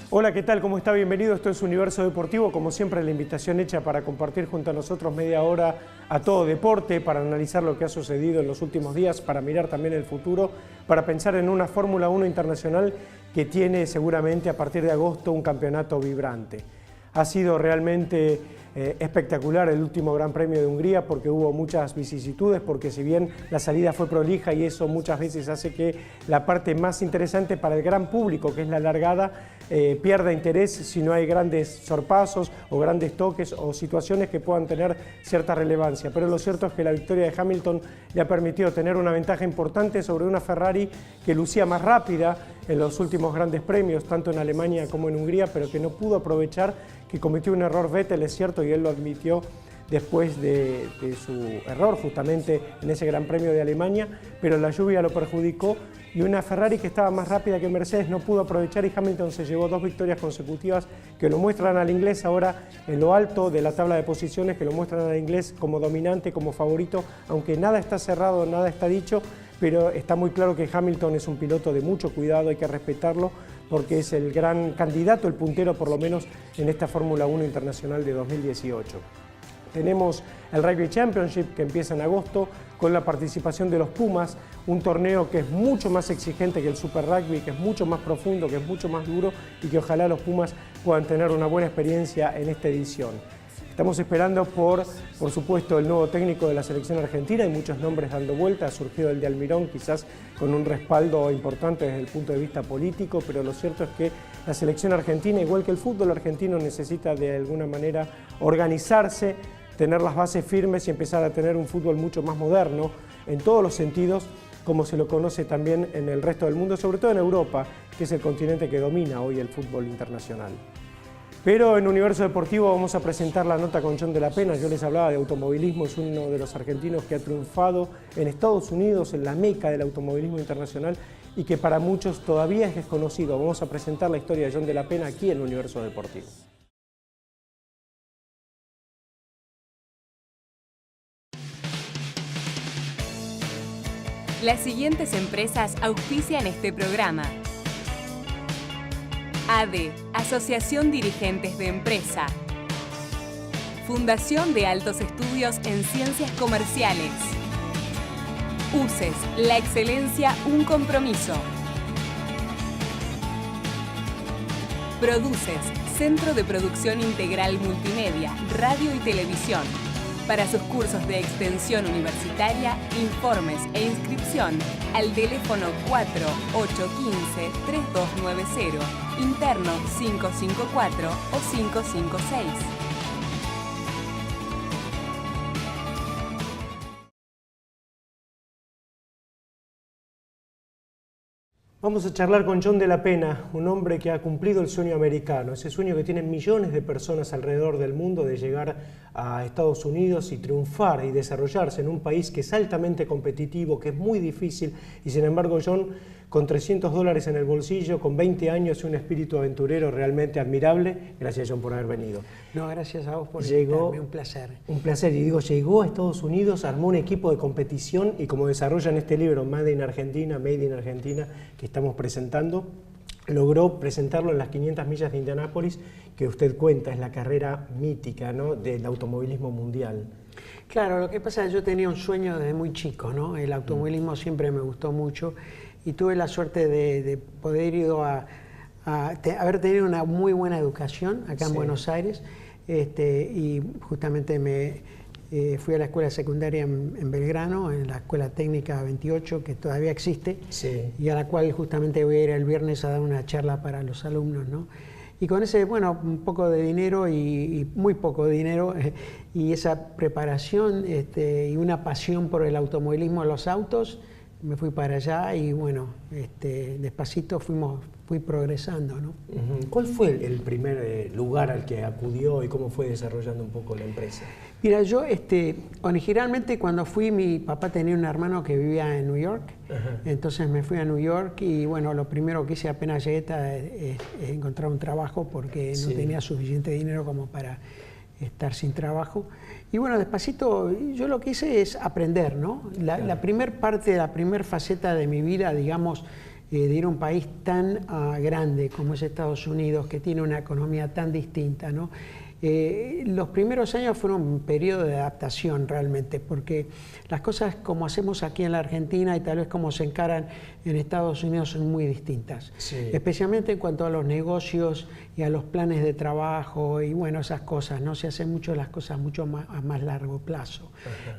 Hola, ¿qué tal? ¿Cómo está? Bienvenido. Esto es Universo Deportivo. Como siempre, la invitación hecha para compartir junto a nosotros media hora a todo deporte, para analizar lo que ha sucedido en los últimos días, para mirar también el futuro, para pensar en una Fórmula 1 internacional que tiene seguramente a partir de agosto un campeonato vibrante. Ha sido realmente espectacular el último Gran Premio de Hungría porque hubo muchas vicisitudes, porque si bien la salida fue prolija y eso muchas veces hace que la parte más interesante para el gran público, que es la largada, pierda interés si no hay grandes sorpasos o grandes toques o situaciones que puedan tener cierta relevancia. Pero lo cierto es que la victoria de Hamilton le ha permitido tener una ventaja importante sobre una Ferrari que lucía más rápida en los últimos grandes premios, tanto en Alemania como en Hungría, pero que no pudo aprovechar, que cometió un error Vettel, es cierto, y él lo admitió después de su error justamente en ese Gran Premio de Alemania, pero la lluvia lo perjudicó y una Ferrari que estaba más rápida que Mercedes no pudo aprovechar y Hamilton se llevó 2 victorias consecutivas que lo muestran al inglés ahora en lo alto de la tabla de posiciones, que lo muestran al inglés como dominante, como favorito, aunque nada está cerrado, nada está dicho, pero está muy claro que Hamilton es un piloto de mucho cuidado, hay que respetarlo porque es el gran candidato, el puntero por lo menos en esta Fórmula 1 Internacional de 2018. Tenemos el Rugby Championship que empieza en agosto con la participación de los Pumas, un torneo que es mucho más exigente que el Super Rugby, que es mucho más profundo, que es mucho más duro y que ojalá los Pumas puedan tener una buena experiencia en esta edición. Estamos esperando por supuesto, el nuevo técnico de la selección argentina, hay muchos nombres dando vuelta, ha surgido el de Almirón quizás con un respaldo importante desde el punto de vista político, pero lo cierto es que la selección argentina, igual que el fútbol argentino, necesita de alguna manera organizarse, tener las bases firmes y empezar a tener un fútbol mucho más moderno en todos los sentidos, como se lo conoce también en el resto del mundo, sobre todo en Europa, que es el continente que domina hoy el fútbol internacional. Pero en Universo Deportivo vamos a presentar la nota con John de la Pena. Yo les hablaba de automovilismo, es uno de los argentinos que ha triunfado en Estados Unidos, en la meca del automovilismo internacional y que para muchos todavía es desconocido. Vamos a presentar la historia de John de la Pena aquí en Universo Deportivo. Las siguientes empresas auspician este programa. ADE, Asociación Dirigentes de Empresa. Fundación de Altos Estudios en Ciencias Comerciales. UCES, la excelencia, un compromiso. Produces, Centro de Producción Integral Multimedia, Radio y Televisión. Para sus cursos de extensión universitaria, informes e inscripción al teléfono 4815-3290, interno 554 o 556. Vamos a charlar con John de la Pena, un hombre que ha cumplido el sueño americano, ese sueño que tienen millones de personas alrededor del mundo de llegar a Estados Unidos y triunfar y desarrollarse en un país que es altamente competitivo, que es muy difícil y sin embargo John, con $300 en el bolsillo, con 20 años y un espíritu aventurero realmente admirable. Gracias John por haber venido. No, gracias a vos por invitarme, un placer. Un placer, y digo, llegó a Estados Unidos, armó un equipo de competición y como desarrolla en este libro Made in Argentina, que estamos presentando, logró presentarlo en las 500 millas de Indianápolis, que usted cuenta, es la carrera mítica, ¿no?, del automovilismo mundial. Claro, lo que pasa es que yo tenía un sueño desde muy chico, ¿no? El automovilismo siempre me gustó mucho y tuve la suerte de poder ir haber tenido una muy buena educación acá en Buenos Aires y justamente fui a la escuela secundaria en Belgrano, en la Escuela Técnica 28, que todavía existe, y a la cual justamente voy a ir el viernes a dar una charla para los alumnos, ¿no? Y con ese, bueno, un poco de dinero y muy poco dinero y esa preparación y una pasión por el automovilismo, los autos, me fui para allá y bueno, despacito fui progresando, ¿no? ¿Cuál fue el primer lugar al que acudió y cómo fue desarrollando un poco la empresa? Mira, yo originalmente cuando fui, mi papá tenía un hermano que vivía en New York, entonces me fui a New York y bueno, lo primero que hice apenas llegué es encontrar un trabajo porque no tenía suficiente dinero como para estar sin trabajo. Y bueno, despacito, yo lo que hice es aprender, ¿no? La primer parte, la primer faceta de mi vida, digamos, de ir a un país tan grande como es Estados Unidos, que tiene una economía tan distinta, ¿no? Los primeros años fueron un periodo de adaptación realmente, porque las cosas como hacemos aquí en la Argentina y tal vez como se encaran en Estados Unidos son muy distintas, especialmente en cuanto a los negocios y a los planes de trabajo y bueno, esas cosas, ¿no? Se hacen mucho las cosas mucho más, a más largo plazo.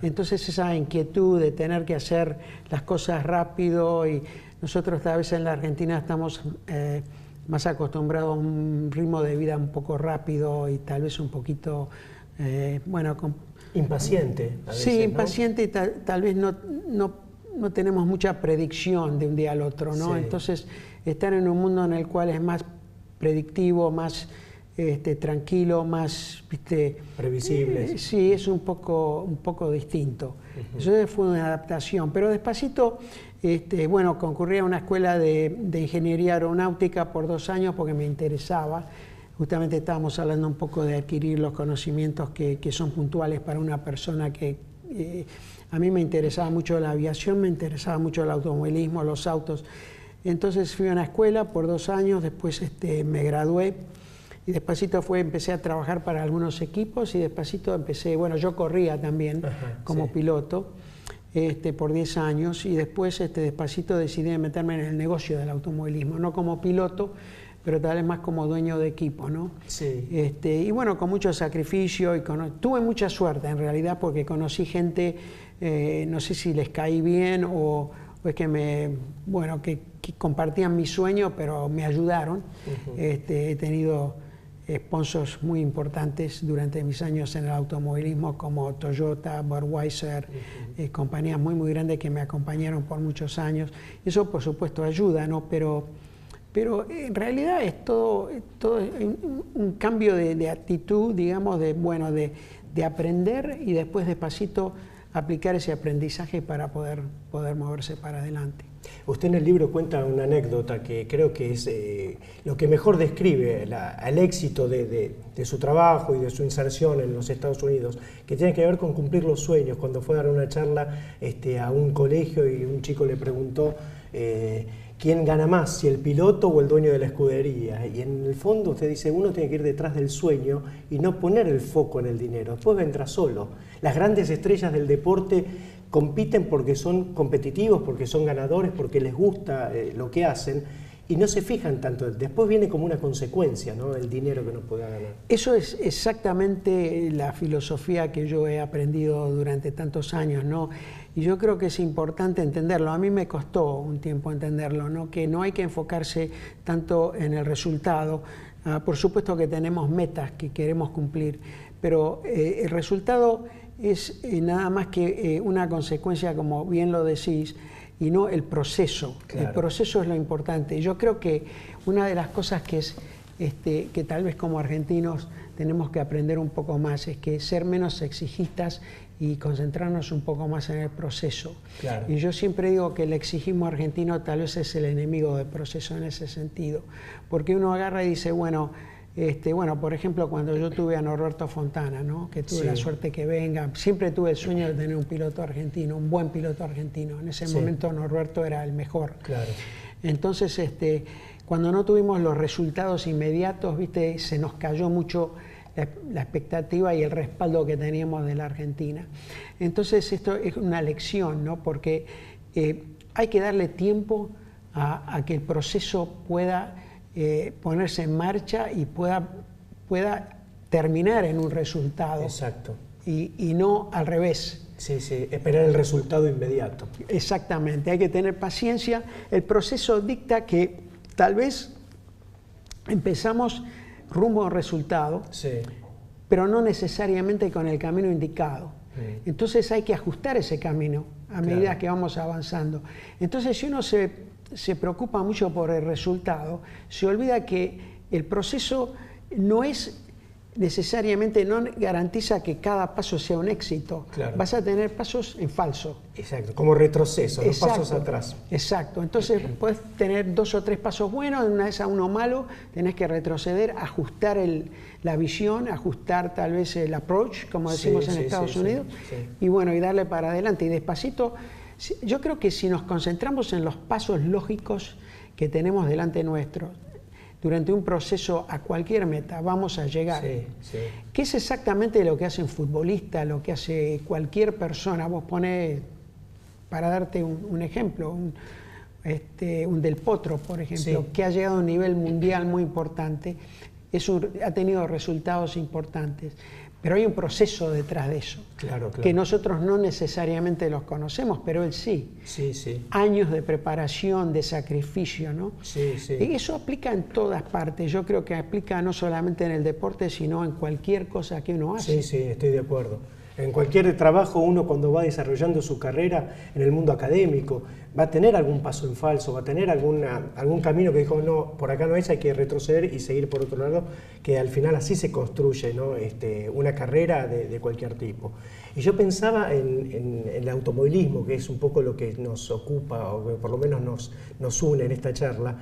Entonces esa inquietud de tener que hacer las cosas rápido y nosotros tal vez en la Argentina estamos más acostumbrado a un ritmo de vida un poco rápido y tal vez un poquito, impaciente. A veces, sí, impaciente, ¿no? Y tal vez no tenemos mucha predicción de un día al otro, ¿no? Sí. Entonces, estar en un mundo en el cual es más predictivo, más tranquilo, más previsible. Sí, es un poco distinto. Eso fue una adaptación, pero despacito. Concurrí a una escuela de ingeniería aeronáutica por 2 años porque me interesaba. Justamente estábamos hablando un poco de adquirir los conocimientos que son puntuales para una persona que a mí me interesaba mucho la aviación, me interesaba mucho el automovilismo, los autos. Entonces fui a una escuela por 2 años, después me gradué y despacito empecé a trabajar para algunos equipos y despacito empecé, yo corría también como piloto. Por 10 años y después despacito decidí meterme en el negocio del automovilismo, no como piloto, pero tal vez más como dueño de equipo, ¿no? Sí. Y bueno, con mucho sacrificio y tuve mucha suerte en realidad porque conocí gente, no sé si les caí bien o es que que compartían mi sueño, pero me ayudaron. He tenido sponsors muy importantes durante mis años en el automovilismo como Toyota, Budweiser, compañías muy grandes que me acompañaron por muchos años. Eso por supuesto ayuda, ¿no? Pero en realidad es todo un cambio de actitud, digamos, de aprender y después despacito aplicar ese aprendizaje para poder moverse para adelante. Usted en el libro cuenta una anécdota que creo que es lo que mejor describe el éxito de su trabajo y de su inserción en los Estados Unidos, que tiene que ver con cumplir los sueños. Cuando fue a dar una charla a un colegio y un chico le preguntó quién gana más, si el piloto o el dueño de la escudería. Y en el fondo usted dice, uno tiene que ir detrás del sueño y no poner el foco en el dinero, después vendrá solo. Las grandes estrellas del deporte compiten porque son competitivos, porque son ganadores, porque les gusta lo que hacen y no se fijan tanto. Después viene como una consecuencia, ¿no? El dinero que no pueda ganar. Eso es exactamente la filosofía que yo he aprendido durante tantos años, ¿no? Y yo creo que es importante entenderlo. A mí me costó un tiempo entenderlo, ¿no? Que no hay que enfocarse tanto en el resultado. Por supuesto que tenemos metas que queremos cumplir, pero el resultado es nada más que una consecuencia, como bien lo decís, y no el proceso. Claro. El proceso es lo importante. Yo creo que una de las cosas que tal vez como argentinos tenemos que aprender un poco más es que ser menos exigistas y concentrarnos un poco más en el proceso. Claro. Y yo siempre digo que el exigismo argentino tal vez es el enemigo del proceso en ese sentido, porque uno agarra y dice, por ejemplo, cuando yo tuve a Norberto Fontana, ¿no? Que tuve la suerte que venga, siempre tuve el sueño de tener un piloto argentino, un buen piloto argentino. En ese momento Norberto era el mejor. Claro. Entonces, cuando no tuvimos los resultados inmediatos, se nos cayó mucho la expectativa y el respaldo que teníamos de la Argentina. Entonces, esto es una lección, ¿no? Porque hay que darle tiempo a que el proceso pueda ponerse en marcha y pueda terminar en un resultado. Exacto. Y no al revés. Sí, esperar el resultado inmediato. Exactamente, hay que tener paciencia. El proceso dicta que tal vez empezamos rumbo a un resultado, pero no necesariamente con el camino indicado. Entonces hay que ajustar ese camino a medida que vamos avanzando. Entonces si uno se preocupa mucho por el resultado, se olvida que el proceso no es necesariamente, no garantiza que cada paso sea un éxito. Claro. Vas a tener pasos en falso. Exacto, como retroceso, los Exacto, pasos atrás. Exacto, entonces puedes tener 2 o 3 pasos buenos, en una vez a uno malo, tenés que retroceder, ajustar la visión, ajustar tal vez el approach, como decimos en Estados Unidos, y bueno, y darle para adelante, y despacito. Yo creo que si nos concentramos en los pasos lógicos que tenemos delante nuestro, durante un proceso a cualquier meta vamos a llegar. Que es exactamente lo que hace un futbolista, lo que hace cualquier persona. Vos ponés, para darte un ejemplo, un Del Potro, por ejemplo, que ha llegado a un nivel mundial muy importante, ha tenido resultados importantes. Pero hay un proceso detrás de eso, que nosotros no necesariamente los conocemos, pero él sí. Años de preparación, de sacrificio, ¿no? Y eso aplica en todas partes. Yo creo que aplica no solamente en el deporte, sino en cualquier cosa que uno hace. Sí, estoy de acuerdo. En cualquier trabajo uno cuando va desarrollando su carrera en el mundo académico va a tener algún paso en falso, va a tener algún camino que dijo no, por acá no es, hay que retroceder y seguir por otro lado, que al final así se construye, ¿no? Una carrera de cualquier tipo. Y yo pensaba en el automovilismo, que es un poco lo que nos ocupa o que por lo menos nos une en esta charla.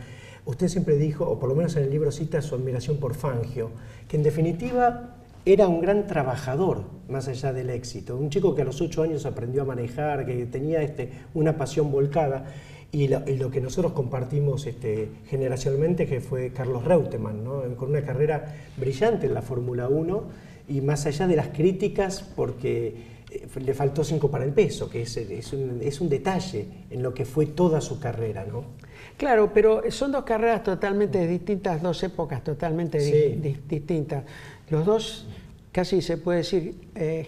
Usted siempre dijo, o por lo menos en el libro cita su admiración por Fangio, que en definitiva era un gran trabajador, más allá del éxito. Un chico que a los 8 años aprendió a manejar, que tenía una pasión volcada. Y lo que nosotros compartimos generacionalmente, que fue Carlos Reutemann, ¿no? Con una carrera brillante en la Fórmula 1, y más allá de las críticas, porque le faltó 5 para el peso, que es un detalle en lo que fue toda su carrera, ¿no? Claro, pero son 2 carreras totalmente distintas, 2 épocas totalmente distintas. Los dos, casi se puede decir,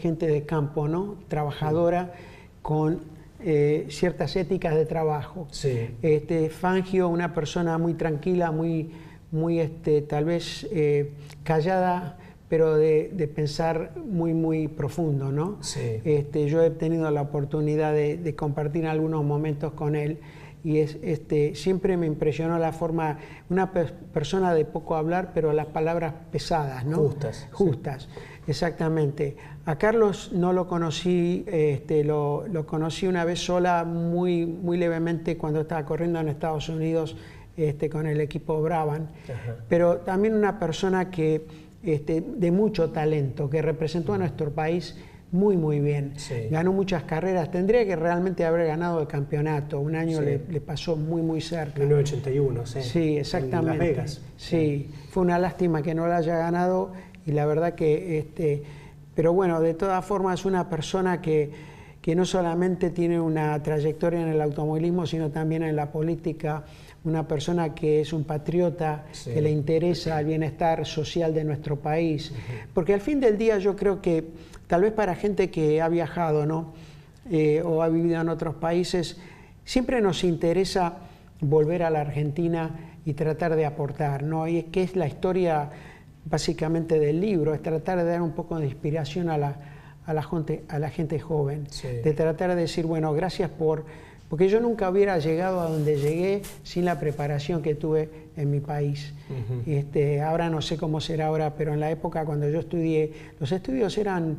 gente de campo, ¿no? Trabajadora, con ciertas éticas de trabajo. Fangio, una persona muy tranquila, muy tal vez callada, pero de pensar muy profundo, ¿no? Yo he tenido la oportunidad de compartir algunos momentos con él, y siempre me impresionó la forma, una persona de poco hablar, pero las palabras pesadas, ¿no? Justas, exactamente. A Carlos no lo conocí, lo conocí una vez sola, muy levemente, cuando estaba corriendo en Estados Unidos con el equipo Brabham, pero también una persona que de mucho talento, que representó a nuestro país muy bien. Ganó muchas carreras, tendría que realmente haber ganado el campeonato. Un año le pasó muy cerca. 1981, sí, exactamente. En Las Vegas. Sí, fue una lástima que no la haya ganado, y la verdad que pero bueno, de todas formas es una persona que no solamente tiene una trayectoria en el automovilismo, sino también en la política, una persona que es un patriota, que le interesa el bienestar social de nuestro país. Porque al fin del día yo creo que tal vez para gente que ha viajado, ¿no? O ha vivido en otros países, siempre nos interesa volver a la Argentina y tratar de aportar, ¿no? Y es que es la historia básicamente del libro, es tratar de dar un poco de inspiración a la gente joven, de tratar de decir, bueno, gracias porque yo nunca hubiera llegado a donde llegué sin la preparación que tuve en mi país. Ahora no sé cómo será ahora, pero en la época cuando yo estudié, los estudios eran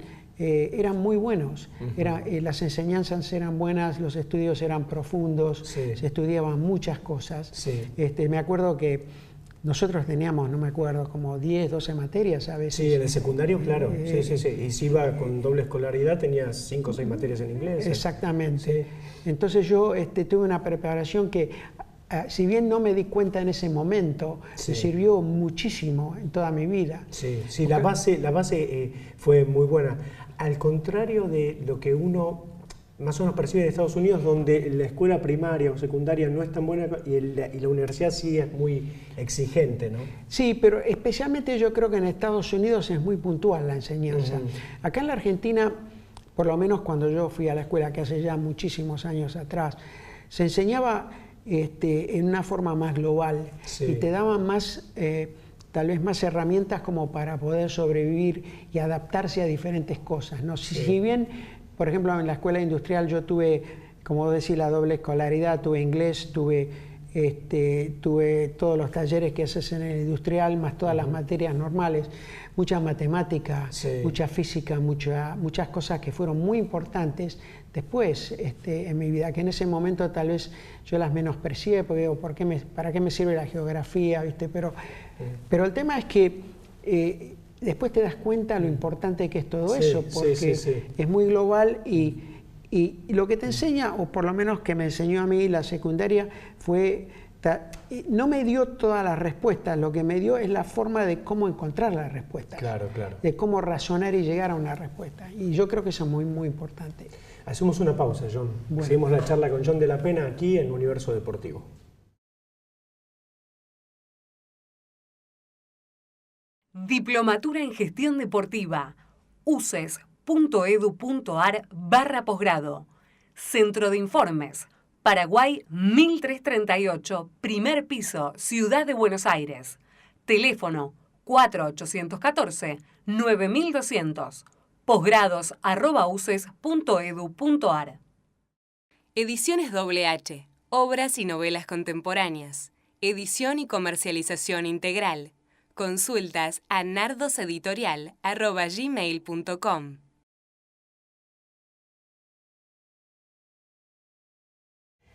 muy buenos, las enseñanzas eran buenas, los estudios eran profundos, se estudiaban muchas cosas. Me acuerdo que nosotros teníamos, no me acuerdo, como 10, 12 materias a veces. Sí, en el secundario, claro. Y si iba con doble escolaridad, tenía 5 o 6 materias en inglés. Exactamente. Entonces yo tuve una preparación que, si bien no me di cuenta en ese momento, me sirvió muchísimo en toda mi vida. Sí, la base fue muy buena. Al contrario de lo que uno más o menos percibe en Estados Unidos, donde la escuela primaria o secundaria no es tan buena y la universidad sí es muy exigente, ¿no? Sí, pero especialmente yo creo que en Estados Unidos es muy puntual la enseñanza. Acá en la Argentina, por lo menos cuando yo fui a la escuela, que hace ya muchísimos años atrás, se enseñaba en una forma más global y te daban más, tal vez más herramientas como para poder sobrevivir y adaptarse a diferentes cosas, ¿no? Si bien por ejemplo, en la escuela industrial yo tuve, como decir, la doble escolaridad, tuve inglés, tuve todos los talleres que haces en el industrial, más todas las materias normales, mucha matemática, mucha física, muchas cosas que fueron muy importantes después en mi vida, que en ese momento tal vez yo las menosprecié, porque digo, ¿para qué me sirve la geografía? ¿Viste? Pero el tema es que después te das cuenta lo importante que es todo eso, porque es muy global y lo que te enseña, o por lo menos que me enseñó a mí la secundaria, no me dio todas las respuestas, lo que me dio es la forma de cómo encontrar las respuestas, de cómo razonar y llegar a una respuesta. Y yo creo que eso es muy, muy importante. Hacemos una pausa, John. Bueno. Seguimos la charla con John de la Pena aquí en Universo Deportivo. Diplomatura en Gestión Deportiva. uces.edu.ar/posgrado. Centro de Informes. Paraguay 1338, primer piso, Ciudad de Buenos Aires. Teléfono 4814-9200. posgrados@uces.edu.ar. Ediciones WH. Obras y novelas contemporáneas. Edición y comercialización integral. Consultas a nardoseditorial@gmail.com.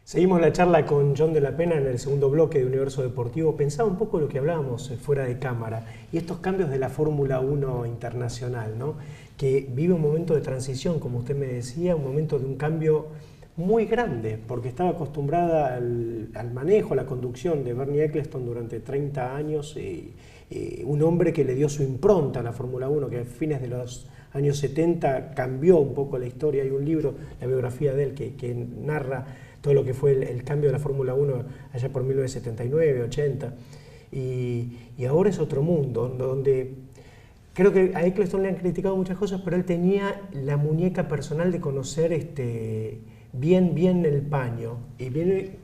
Seguimos la charla con John de la Pena en el segundo bloque de Universo Deportivo. Pensaba un poco lo que hablábamos fuera de cámara y estos cambios de la Fórmula 1 internacional, ¿no? Que vive un momento de transición, como usted me decía, un momento de un cambio muy grande, porque estaba acostumbrada al manejo, a la conducción de Bernie Ecclestone durante 30 años, un hombre que le dio su impronta a la Fórmula 1, que a fines de los años 70 cambió un poco la historia. Hay un libro, la biografía de él, que narra todo lo que fue el cambio de la Fórmula 1 allá por 1979, 80. Y ahora es otro mundo, donde creo que a Ecclestone le han criticado muchas cosas, pero él tenía la muñeca personal de conocer bien el paño. Y viene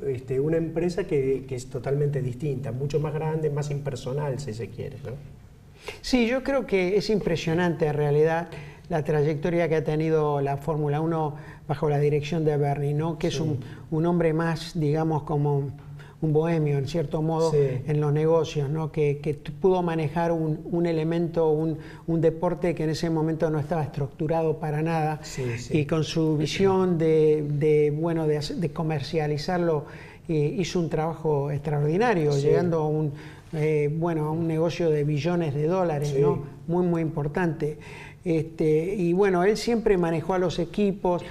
una empresa que es totalmente distinta, mucho más grande, más impersonal, si se quiere, ¿no? Sí, yo creo que es impresionante en realidad la trayectoria que ha tenido la Fórmula 1 bajo la dirección de Bernie, ¿no? Que es un hombre más, digamos, como un bohemio, en cierto modo, en los negocios, ¿no? Que pudo manejar un elemento, un deporte que en ese momento no estaba estructurado para nada, y con su visión de comercializarlo, hizo un trabajo extraordinario, llegando a un negocio de billones de dólares, ¿no? Muy, muy importante. Y bueno, él siempre manejó a los equipos.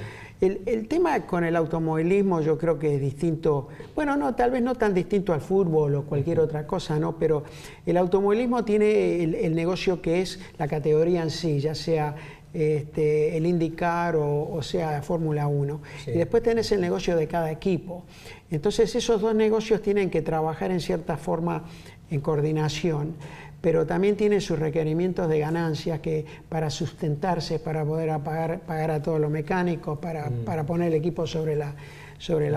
El tema con el automovilismo yo creo que es distinto, bueno, no, tal vez no tan distinto al fútbol o cualquier otra cosa, ¿no? Pero el automovilismo tiene el negocio que es la categoría en sí, ya sea el IndyCar o sea Fórmula 1. Y después tenés el negocio de cada equipo. Entonces esos dos negocios tienen que trabajar en cierta forma en coordinación, pero también tienen sus requerimientos de ganancias que para sustentarse, para poder pagar a todos los mecánicos, para poner el equipo sobre la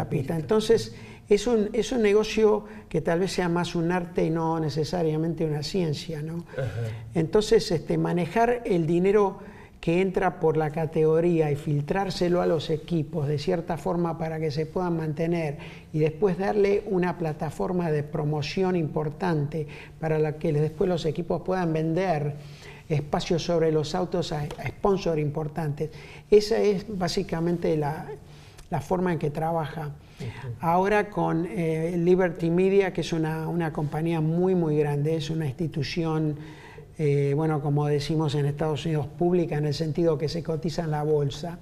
pista. Entonces es un negocio que tal vez sea más un arte y no necesariamente una ciencia, ¿no? Entonces manejar el dinero que entra por la categoría y filtrárselo a los equipos de cierta forma para que se puedan mantener y después darle una plataforma de promoción importante para la que después los equipos puedan vender espacios sobre los autos a sponsors importantes. Esa es básicamente la forma en que trabaja. Ahora con Liberty Media, que es una compañía muy, muy grande, es una institución, como decimos en Estados Unidos, pública, en el sentido que se cotiza en la bolsa.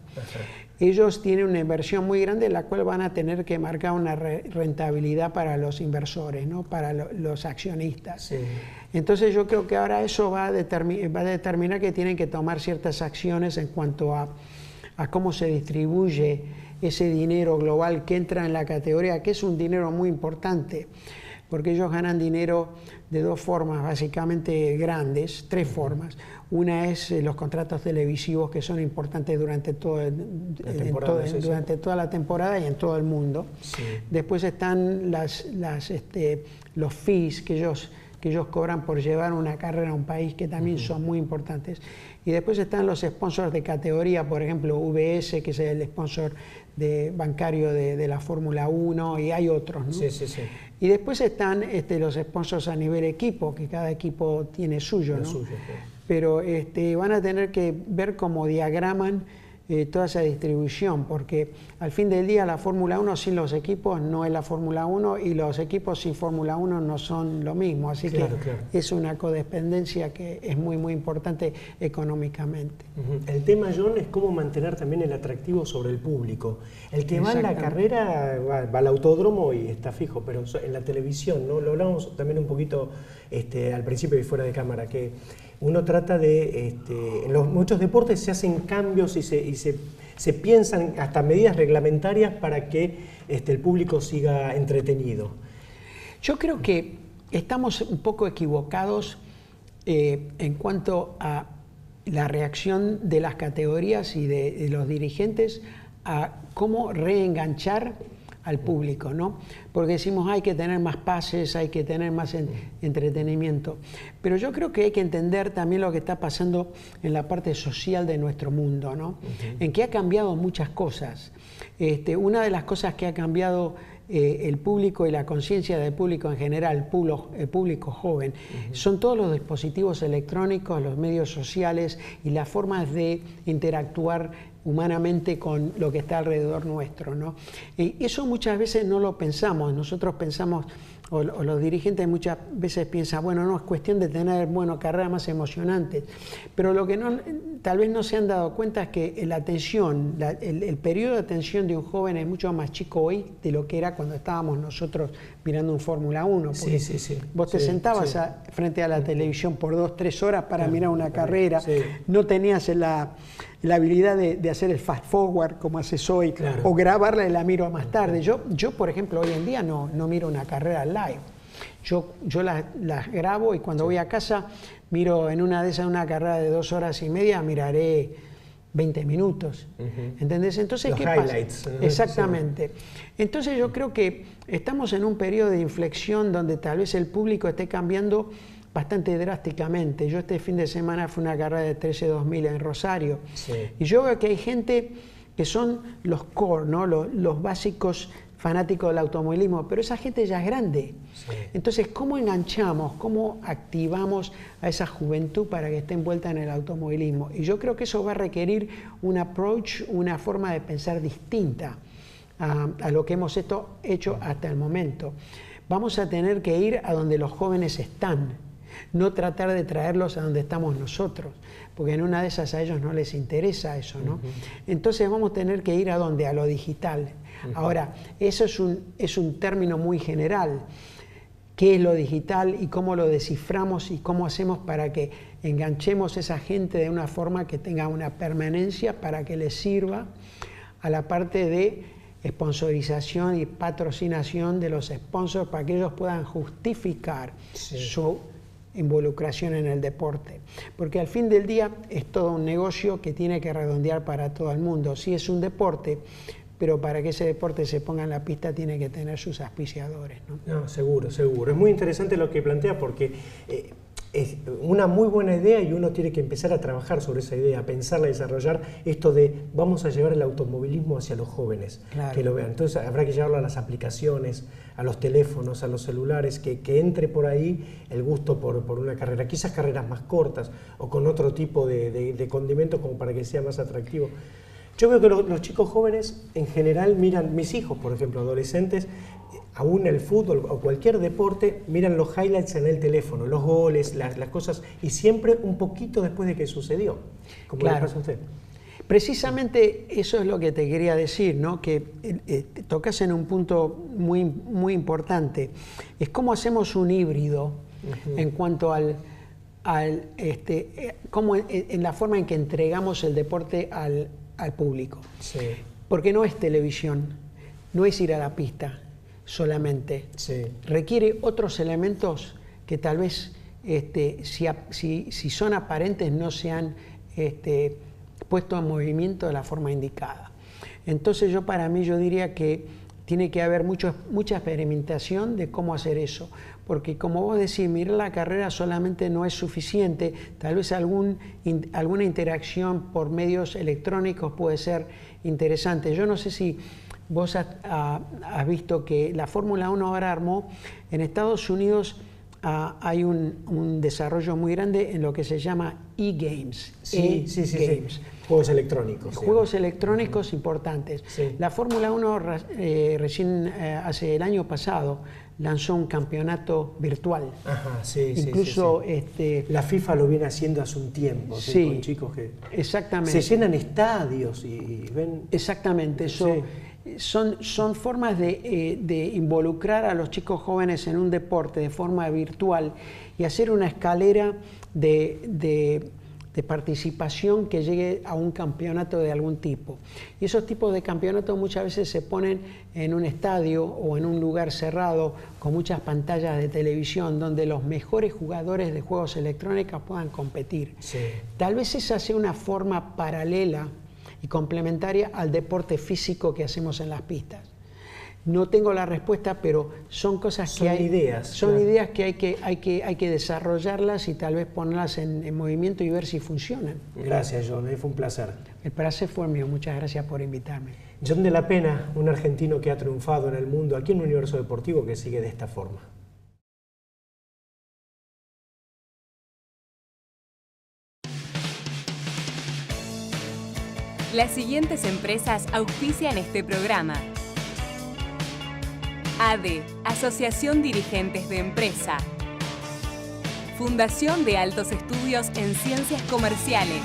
Ellos tienen una inversión muy grande, en la cual van a tener que marcar una rentabilidad para los inversores, ¿no? Para los accionistas. Entonces yo creo que ahora eso va a determinar que tienen que tomar ciertas acciones en cuanto a cómo se distribuye ese dinero global que entra en la categoría, que es un dinero muy importante, porque ellos ganan dinero de dos formas básicamente grandes, tres formas. Una es los contratos televisivos, que son importantes durante toda la temporada y en todo el mundo. Después están los fees que ellos que ellos cobran por llevar una carrera a un país, que también son muy importantes. Y después están los sponsors de categoría, por ejemplo, VS, que es el sponsor bancario de la Fórmula 1, y hay otros, ¿no? Sí, sí, sí. Y después están los sponsors a nivel equipo, que cada equipo tiene suyo, ¿no? Suyo, sí. Pero van a tener que ver cómo diagraman toda esa distribución, porque al fin del día la Fórmula 1 sin los equipos no es la Fórmula 1 y los equipos sin Fórmula 1 no son lo mismo, así claro, que claro. Es una codependencia que es muy muy importante económicamente. El tema, John, es cómo mantener también el atractivo sobre el público. El que va en la carrera va al autódromo y está fijo, pero en la televisión, ¿no? Lo hablamos también un poquito al principio y fuera de cámara, que uno trata de, en muchos deportes se hacen cambios y se piensan hasta medidas reglamentarias para que el público siga entretenido. Yo creo que estamos un poco equivocados en cuanto a la reacción de las categorías y de los dirigentes a cómo reenganchar al público, ¿no? Porque decimos hay que tener más pases, hay que tener más entretenimiento. Pero yo creo que hay que entender también lo que está pasando en la parte social de nuestro mundo, ¿no? En que ha cambiado muchas cosas. Una de las cosas que ha cambiado el público y la conciencia del público en general, el público joven, son todos los dispositivos electrónicos, los medios sociales y las formas de interactuar humanamente con lo que está alrededor nuestro, ¿no? Y eso muchas veces no lo pensamos, nosotros pensamos, o los dirigentes muchas veces piensan, bueno, no, es cuestión de tener, carreras más emocionantes, pero lo que tal vez no se han dado cuenta es que la atención, el periodo de atención de un joven es mucho más chico hoy de lo que era cuando estábamos nosotros mirando un Fórmula 1. Sí, sí, sí. Vos te sentabas frente a la televisión por 2-3 horas para mirar una carrera, no tenías la habilidad de hacer el fast forward como haces hoy, o grabarla y la miro más tarde. Yo, por ejemplo, hoy en día no miro una carrera live. Yo las grabo y cuando voy a casa miro en una de esas una carrera de 2 horas y media, miraré 20 minutos. ¿Entendés? Entonces, ¿qué highlights, pasa? Exactamente. Entonces yo creo que estamos en un periodo de inflexión donde tal vez el público esté cambiando bastante drásticamente. Yo este fin de semana fui a una carrera de 13-2000 en Rosario, y yo veo que hay gente que son los core, ¿no? los básicos fanáticos del automovilismo, pero esa gente ya es grande. Entonces, ¿cómo enganchamos, cómo activamos a esa juventud para que esté envuelta en el automovilismo? Y yo creo que eso va a requerir un approach, una forma de pensar distinta a lo que hemos hecho hasta el momento. Vamos a tener que ir a donde los jóvenes están, no tratar de traerlos a donde estamos nosotros, porque en una de esas a ellos no les interesa eso, ¿no? Entonces vamos a tener que ir a donde, a lo digital. Ahora, eso es un término muy general. ¿Qué es lo digital y cómo lo desciframos y cómo hacemos para que enganchemos a esa gente de una forma que tenga una permanencia para que les sirva a la parte de sponsorización y patrocinación de los sponsors para que ellos puedan justificar su involucración en el deporte? Porque al fin del día es todo un negocio que tiene que redondear para todo el mundo. Sí, es un deporte, pero para que ese deporte se ponga en la pista tiene que tener sus auspiciadores, ¿no? No, seguro, seguro. Es muy interesante lo que plantea porque es una muy buena idea y uno tiene que empezar a trabajar sobre esa idea, a pensarla y desarrollar esto de vamos a llevar el automovilismo hacia los jóvenes, que lo vean. Entonces habrá que llevarlo a las aplicaciones, a los teléfonos, a los celulares, que entre por ahí el gusto por una carrera, quizás carreras más cortas o con otro tipo de condimentos como para que sea más atractivo. Yo veo que los chicos jóvenes en general miran, mis hijos por ejemplo, adolescentes, aún el fútbol o cualquier deporte, miran los highlights en el teléfono, los goles, las cosas, y siempre un poquito después de que sucedió, como le pasa a usted. Precisamente eso es lo que te quería decir, ¿no? Que tocas en un punto muy, muy importante. Es cómo hacemos un híbrido en cuanto cómo en la forma en que entregamos el deporte al público. Porque no es televisión, no es ir a la pista solamente. Requiere otros elementos que tal vez si son aparentes no se han puesto en movimiento de la forma indicada. Entonces yo diría que tiene que haber mucha experimentación de cómo hacer eso, porque como vos decís, mirar la carrera solamente no es suficiente, tal vez alguna interacción por medios electrónicos puede ser interesante. Yo no sé si vos has visto que la Fórmula 1 ahora armó, en Estados Unidos hay un desarrollo muy grande en lo que se llama e-games. Sí. Juegos electrónicos. Juegos electrónicos importantes. Sí. La Fórmula 1 recién hace el año pasado lanzó un campeonato virtual. Ajá, Incluso la FIFA lo viene haciendo hace un tiempo, con chicos que exactamente. se llenan estadios y ven... Exactamente, eso. Son formas de involucrar a los chicos jóvenes en un deporte de forma virtual y hacer una escalera de participación que llegue a un campeonato de algún tipo. Y esos tipos de campeonatos muchas veces se ponen en un estadio o en un lugar cerrado con muchas pantallas de televisión donde los mejores jugadores de juegos electrónicos puedan competir. Sí. Tal vez esa sea una forma paralela y complementaria al deporte físico que hacemos en las pistas. No tengo la respuesta, pero son cosas que hay... Son ideas que hay que desarrollarlas y tal vez ponerlas en movimiento y ver si funcionan. Gracias, John. Fue un placer. El placer fue mío. Muchas gracias por invitarme. John de la Pena, un argentino que ha triunfado en el mundo, aquí en Universo Deportivo, que sigue de esta forma. Las siguientes empresas auspician este programa. ADE, Asociación Dirigentes de Empresa. Fundación de Altos Estudios en Ciencias Comerciales.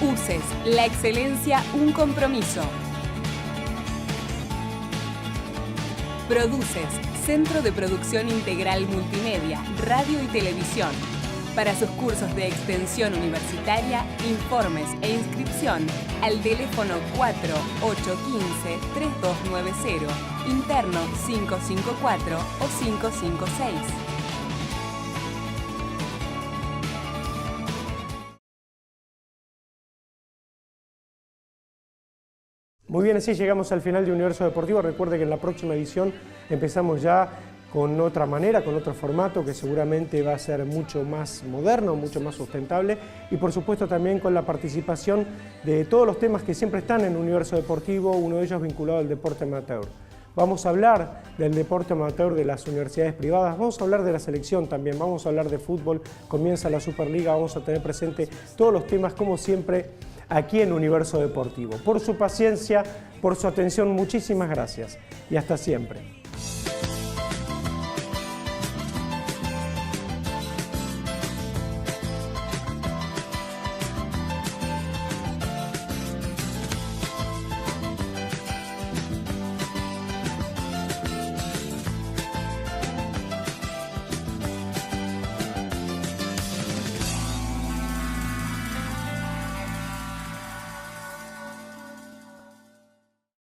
UCES, la excelencia, un compromiso. Produces, Centro de Producción Integral Multimedia, Radio y Televisión. Para sus cursos de extensión universitaria, informes e inscripción al teléfono 4815-3290, interno 554 o 556. Muy bien, así llegamos al final de Universo Deportivo. Recuerde que en la próxima edición empezamos ya con otra manera, con otro formato que seguramente va a ser mucho más moderno, mucho más sustentable y por supuesto también con la participación de todos los temas que siempre están en Universo Deportivo, uno de ellos vinculado al deporte amateur. Vamos a hablar del deporte amateur de las universidades privadas, vamos a hablar de la selección también, vamos a hablar de fútbol, comienza la Superliga, vamos a tener presente todos los temas como siempre aquí en Universo Deportivo. Por su paciencia, por su atención, muchísimas gracias y hasta siempre.